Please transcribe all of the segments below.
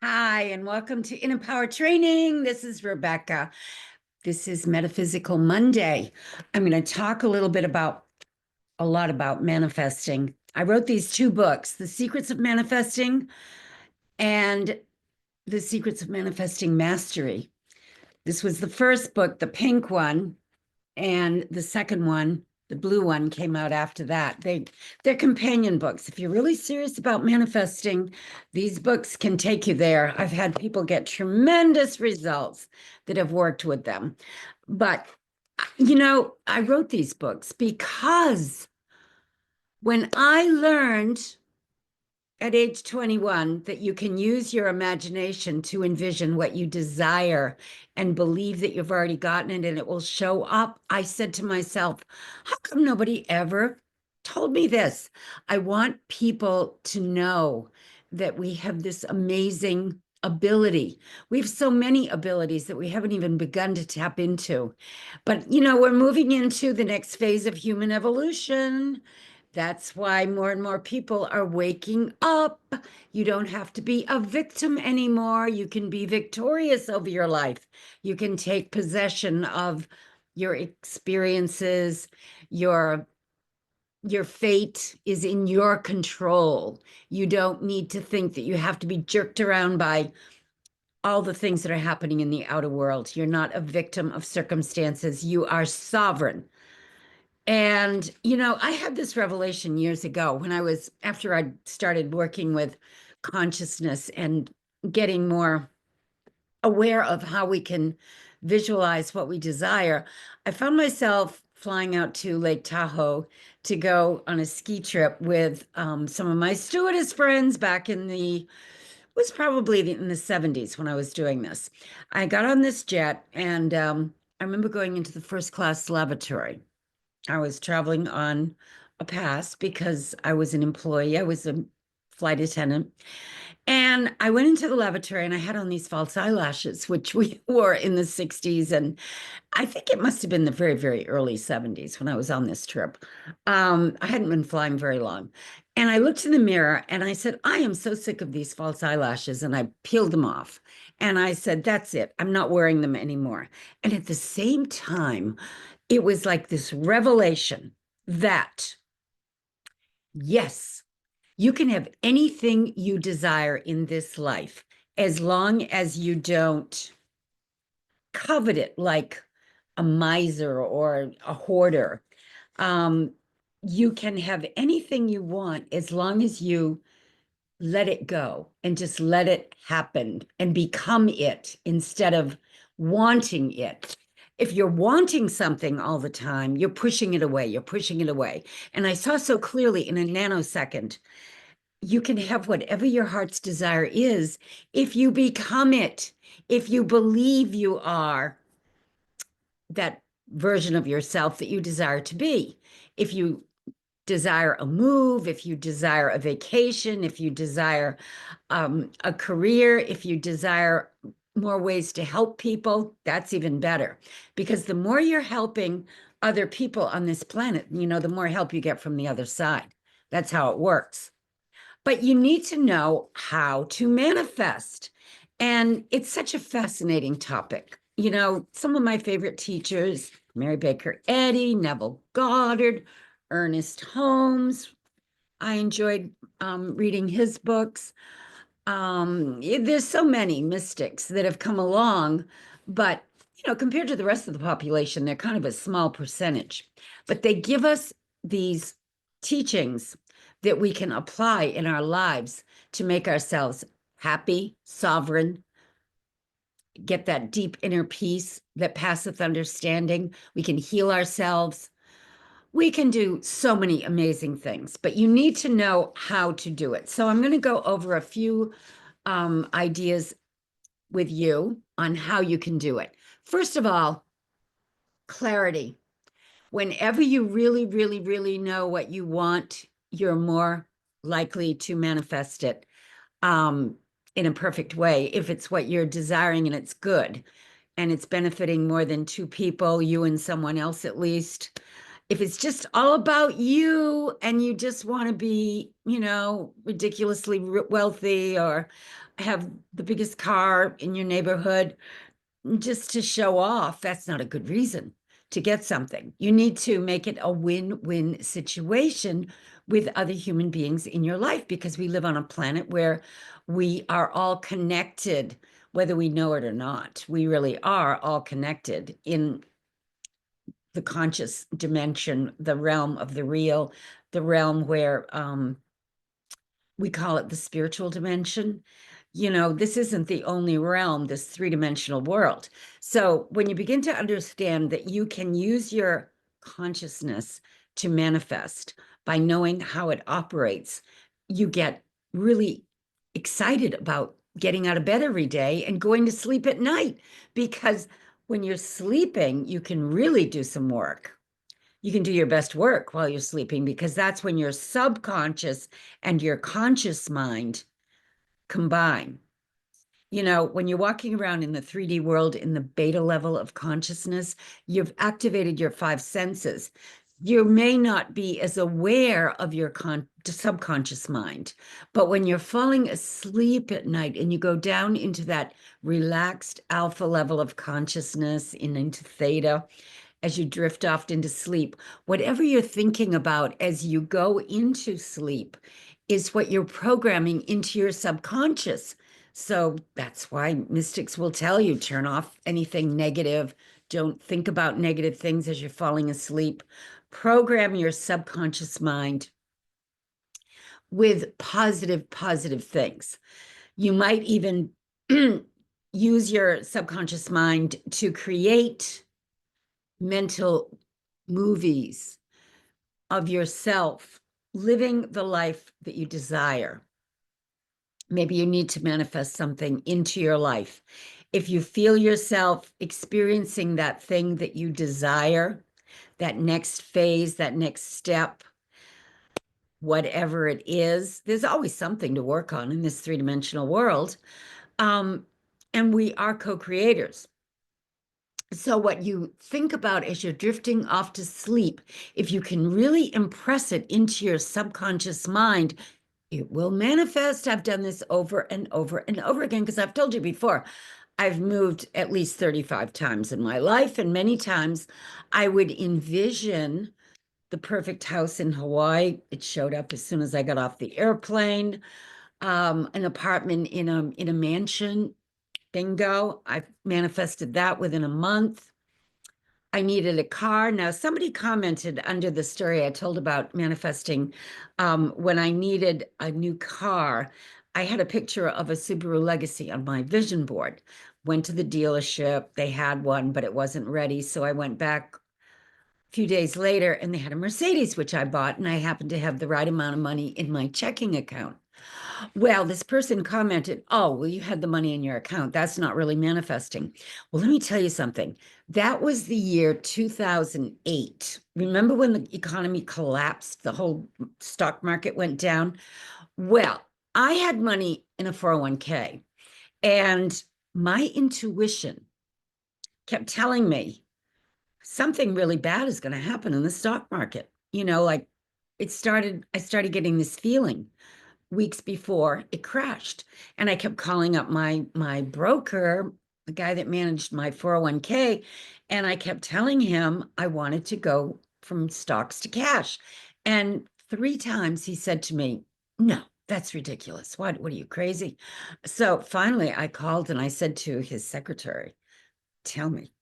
Hi, and welcome to Inner Power Training. This is Rebecca. This is Metaphysical Monday. I'm going to talk a lot about manifesting. I wrote these two books, The Secrets of Manifesting and The Secrets of Manifesting Mastery. This was the first book, the pink one, and the second one, the blue one, came out after that. They're companion books. If you're really serious about manifesting, these books can take you there. I've had people get tremendous results that have worked with them. But, I wrote these books because when I learned at age 21 that you can use your imagination to envision what you desire and believe that you've already gotten it and it will show up, I said to myself, how come nobody ever told me this? I want people to know that we have this amazing ability. We have so many abilities that we haven't even begun to tap into. But, we're moving into the next phase of human evolution. That's why more and more people are waking up. You don't have to be a victim anymore. You can be victorious over your life. You can take possession of your experiences. Your fate is in your control. You don't need to think that you have to be jerked around by all the things that are happening in the outer world. You're not a victim of circumstances. You are sovereign. And, I had this revelation years ago after I started working with consciousness and getting more aware of how we can visualize what we desire. I found myself flying out to Lake Tahoe to go on a ski trip with some of my stewardess friends back was probably in the 70s when I was doing this. I got on this jet and I remember going into the first class lavatory. I was traveling on a pass because I was an employee. I was a flight attendant. And I went into the lavatory and I had on these false eyelashes, which we wore in the 60s. And I think it must have been the very, very early 70s when I was on this trip. I hadn't been flying very long. And I looked in the mirror and I said, I am so sick of these false eyelashes. And I peeled them off. And I said, that's it. I'm not wearing them anymore. And at the same time, it was like this revelation that, yes, you can have anything you desire in this life as long as you don't covet it like a miser or a hoarder. Um, you can have anything you want as long as you let it go and just let it happen and become it instead of wanting it. If you're wanting something all the time, you're pushing it away, you're pushing it away. And I saw so clearly in a nanosecond, you can have whatever your heart's desire is if you become it, if you believe you are that version of yourself that you desire to be. If you desire a move, if you desire a vacation, if you desire a career, if you desire more ways to help people, that's even better. Because the more you're helping other people on this planet, the more help you get from the other side. That's how it works. But you need to know how to manifest. And it's such a fascinating topic. Some of my favorite teachers, Mary Baker Eddy, Neville Goddard, Ernest Holmes. I enjoyed reading his books. There's so many mystics that have come along, but compared to the rest of the population, they're kind of a small percentage. But they give us these teachings that we can apply in our lives to make ourselves happy, sovereign, get that deep inner peace that passeth understanding. We can heal ourselves. We can do so many amazing things, but you need to know how to do it. So I'm going to go over a few ideas with you on how you can do it. First of all, clarity. Whenever you really, really, really know what you want, you're more likely to manifest it in a perfect way. If it's what you're desiring and it's good and it's benefiting more than two people, you and someone else at least, if it's just all about you and you just want to be, ridiculously wealthy or have the biggest car in your neighborhood just to show off, that's not a good reason to get something. You need to make it a win-win situation with other human beings in your life, because we live on a planet where we are all connected, whether we know it or not. We really are all connected in the conscious dimension, the realm of the real, the realm where we call it the spiritual dimension. This isn't the only realm, this three-dimensional world. So when you begin to understand that you can use your consciousness to manifest by knowing how it operates, you get really excited about getting out of bed every day and going to sleep at night, because when you're sleeping, you can really do some work. You can do your best work while you're sleeping, because that's when your subconscious and your conscious mind combine. When you're walking around in the 3D world in the beta level of consciousness, you've activated your five senses. You may not be as aware of your subconscious mind, but when you're falling asleep at night and you go down into that relaxed alpha level of consciousness and into theta, as you drift off into sleep, whatever you're thinking about as you go into sleep is what you're programming into your subconscious. So that's why mystics will tell you, turn off anything negative. Don't think about negative things as you're falling asleep. Program your subconscious mind with positive things. You might even use your subconscious mind to create mental movies of yourself living the life that you desire. Maybe you need to manifest something into your life. If you feel yourself experiencing that thing that you desire, that next phase, that next step, whatever it is, there's always something to work on in this three-dimensional world. And we are co-creators. So what you think about as you're drifting off to sleep, if you can really impress it into your subconscious mind, it will manifest. I've done this over and over and over again, because I've told you before, I've moved at least 35 times in my life, and many times I would envision the perfect house in Hawaii. It showed up as soon as I got off the airplane. An apartment in a mansion. Bingo. I manifested that within a month. I needed a car. Now, somebody commented under the story I told about manifesting, when I needed a new car, I had a picture of a Subaru Legacy on my vision board. Went to the dealership. They had one, but it wasn't ready. So I went back a few days later and they had a Mercedes, which I bought, and I happened to have the right amount of money in my checking account. Well, this person commented, oh, well, you had the money in your account. That's not really manifesting. Well, let me tell you something. That was the year 2008. Remember when the economy collapsed, the whole stock market went down? Well, I had money in a 401k, and my intuition kept telling me something really bad is going to happen in the stock market. Like I started getting this feeling weeks before it crashed. And I kept calling up my broker, the guy that managed my 401k, and I kept telling him I wanted to go from stocks to cash. And 3 times he said to me, no, that's ridiculous. What are you, crazy? So finally I called and I said to his secretary, tell me,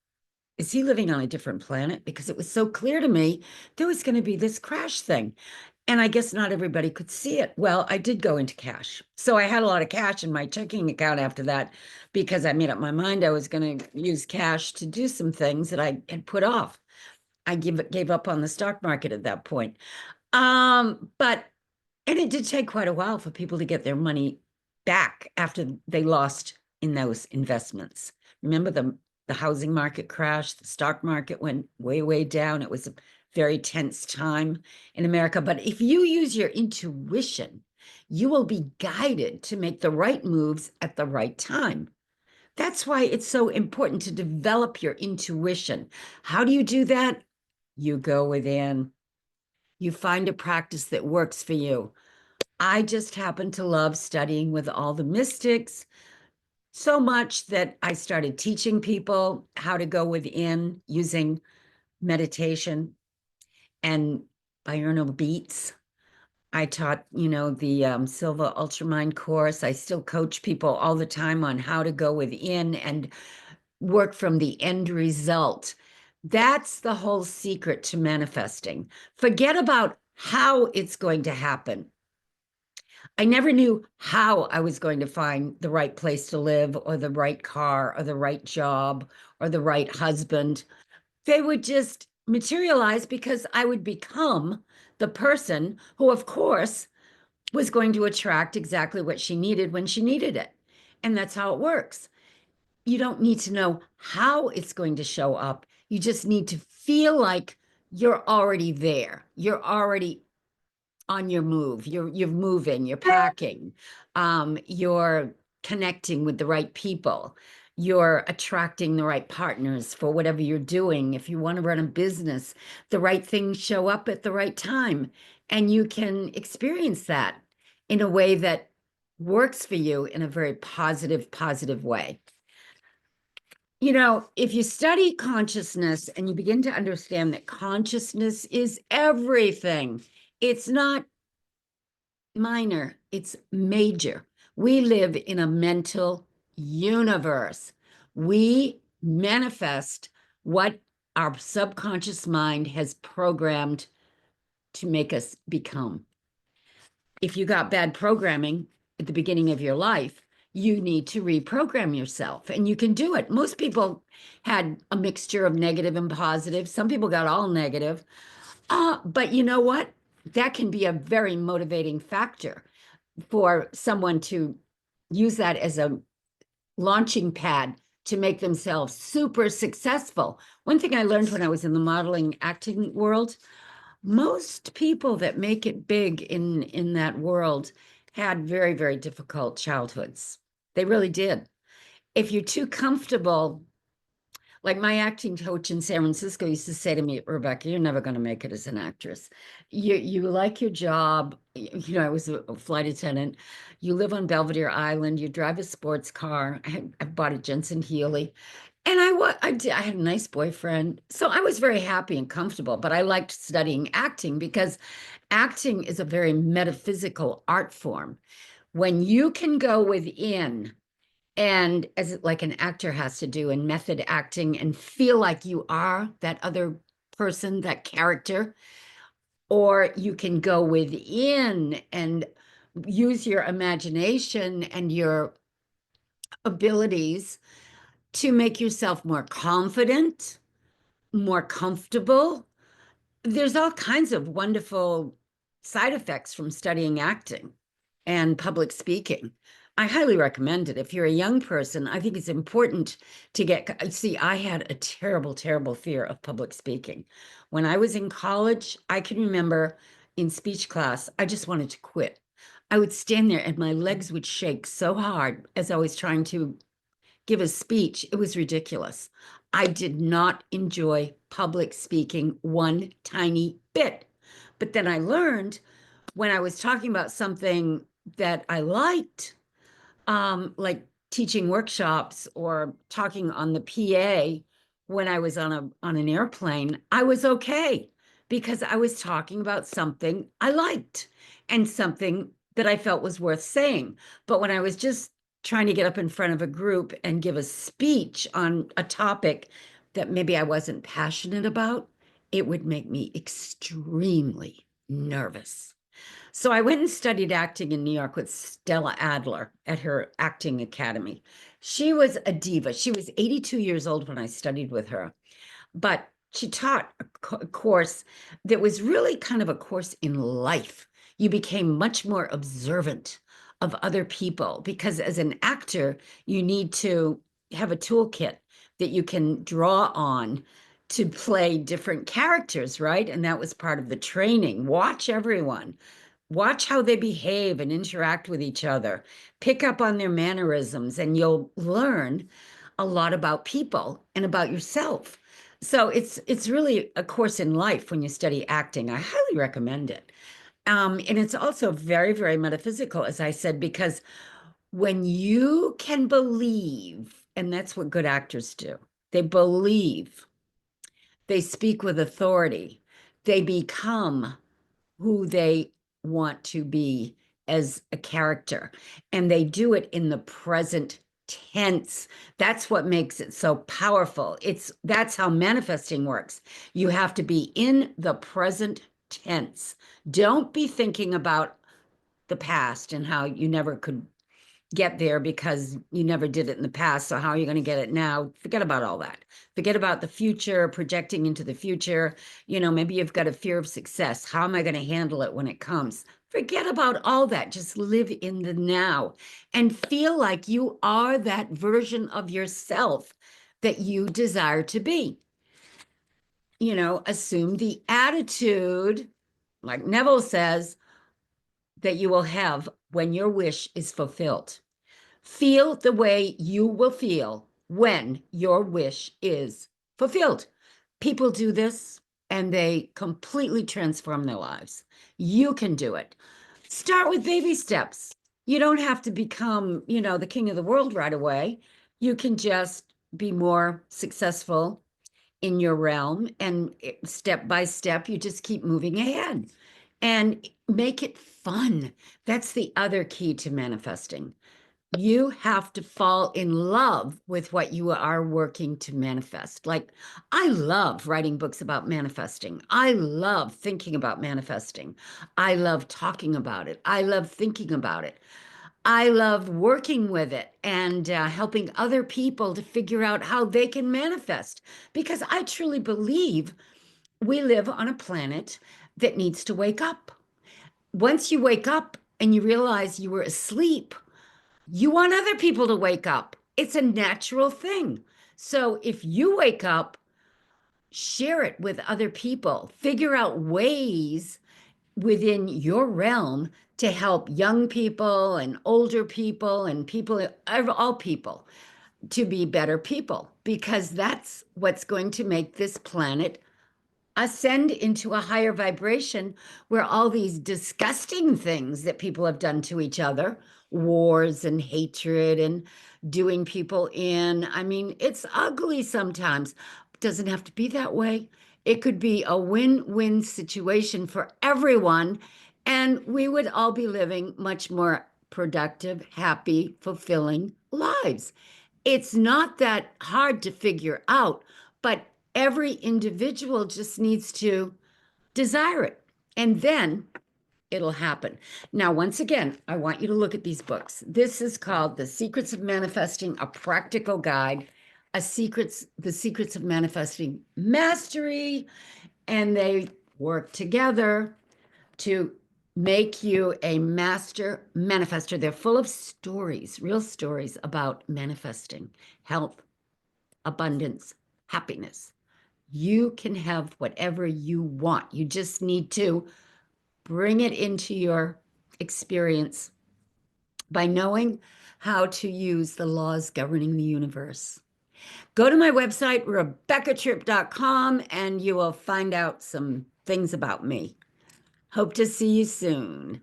is he living on a different planet? Because it was so clear to me there was going to be this crash thing. And I guess not everybody could see it. Well, I did go into cash. So I had a lot of cash in my checking account after that, because I made up my mind I was going to use cash to do some things that I had put off. I gave up on the stock market at that point. But and it did take quite a while for people to get their money back after they lost in those investments. Remember the housing market crashed, the stock market went way down. It was a very tense time in America. But if you use your intuition, you will be guided to make the right moves at the right time. That's why it's so important to develop your intuition. How do you do that? you go within. You find a practice that works for you. I just happen to love studying with all the mystics so much that I started teaching people how to go within using meditation and binaural beats. I taught, the Silva Ultramind course. I still coach people all the time on how to go within and work from the end result. That's the whole secret to manifesting. Forget about how it's going to happen. I never knew how I was going to find the right place to live or the right car or the right job or the right husband. They would just materialize because I would become the person who, of course, was going to attract exactly what she needed when she needed it. And that's how it works. You don't need to know how it's going to show up. You just need to feel like you're already there. You're already on your move. You're moving, you're packing, you're connecting with the right people, you're attracting the right partners for whatever you're doing. If you want to run a business, the right things show up at the right time, and you can experience that in a way that works for you in a very positive way. If you study consciousness and you begin to understand that consciousness is everything, it's not minor, it's major. We live in a mental universe. We manifest what our subconscious mind has programmed to make us become. If you got bad programming at the beginning of your life, you need to reprogram yourself, and you can do it. Most people had a mixture of negative and positive. Some people got all negative. But you know what? That can be a very motivating factor for someone to use that as a launching pad to make themselves super successful. One thing I learned when I was in the modeling acting world, most people that make it big in that world had very difficult childhoods. They really did. If you're too comfortable, like my acting coach in San Francisco used to say to me, Rebecca, you're never going to make it as an actress. You like your job. I was a flight attendant. You live on Belvedere Island. You drive a sports car. I bought a Jensen Healy. And I had a nice boyfriend. So I was very happy and comfortable, but I liked studying acting because acting is a very metaphysical art form. When you can go within, and as like an actor has to do in method acting, and feel like you are that other person, that character, or you can go within and use your imagination and your abilities to make yourself more confident, more comfortable. There's all kinds of wonderful side effects from studying acting and public speaking. I highly recommend it. If you're a young person, I think it's important to see, I had a terrible fear of public speaking. When I was in college, I can remember in speech class, I just wanted to quit. I would stand there and my legs would shake so hard as I was trying to give a speech. It was ridiculous. I did not enjoy public speaking one tiny bit. But then I learned when I was talking about something that I liked, like teaching workshops or talking on the PA when I was on an airplane, I was okay because I was talking about something I liked and something that I felt was worth saying. But when I was just trying to get up in front of a group and give a speech on a topic that maybe I wasn't passionate about, it would make me extremely nervous. So I went and studied acting in New York with Stella Adler at her acting academy. She was a diva. She was 82 years old when I studied with her, but she taught a course that was really kind of a course in life. You became much more observant of other people because as an actor, you need to have a toolkit that you can draw on to play different characters, right? And that was part of the training. Watch everyone. Watch how they behave and interact with each other. Pick up on their mannerisms, and you'll learn a lot about people and about yourself. So it's really a course in life when you study acting. I highly recommend it. And it's also very, very metaphysical, as I said, because when you can believe, and that's what good actors do, they believe, they speak with authority, they become who they want to be as a character, and they do it in the present tense. That's what makes it so powerful. That's how manifesting works. You have to be in the present tense. Don't be thinking about the past and how you never could get there because you never did it in the past. So how are you going to get it now? Forget about all that. Forget about the future, projecting into the future. Maybe you've got a fear of success. How am I going to handle it when it comes? Forget about all that. Just live in the now and feel like you are that version of yourself that you desire to be. Assume the attitude, like Neville says, that you will have when your wish is fulfilled. Feel the way you will feel when your wish is fulfilled. People do this and they completely transform their lives. You can do it. Start with baby steps. You don't have to become, the king of the world right away. You can just be more successful in your realm, and step by step, you just keep moving ahead and make it fun. That's the other key to manifesting. You have to fall in love with what you are working to manifest. Like, I love writing books about manifesting. I love thinking about manifesting. I love talking about it. I love thinking about it. I love working with it and helping other people to figure out how they can manifest, because I truly believe we live on a planet that needs to wake up. Once you wake up and you realize you were asleep, you want other people to wake up. It's a natural thing. So if you wake up, share it with other people, figure out ways within your realm to help young people and older people and people, all people, to be better people, because that's what's going to make this planet ascend into a higher vibration, where all these disgusting things that people have done to each other, wars and hatred and doing people in, I mean, it's ugly sometimes. It doesn't have to be that way. It could be a win-win situation for everyone, and we would all be living much more productive, happy, fulfilling lives. It's not that hard to figure out, but every individual just needs to desire it, and then it'll happen. Now, once again, I want you to look at these books. This is called The Secrets of Manifesting, a Practical Guide, The Secrets of Manifesting Mastery, and they work together to make you a master manifester. They're full of stories, real stories about manifesting, health, abundance, happiness. You can have whatever you want. You just need to bring it into your experience by knowing how to use the laws governing the universe. Go to my website, rebeccatripp.com, and you will find out some things about me. Hope to see you soon.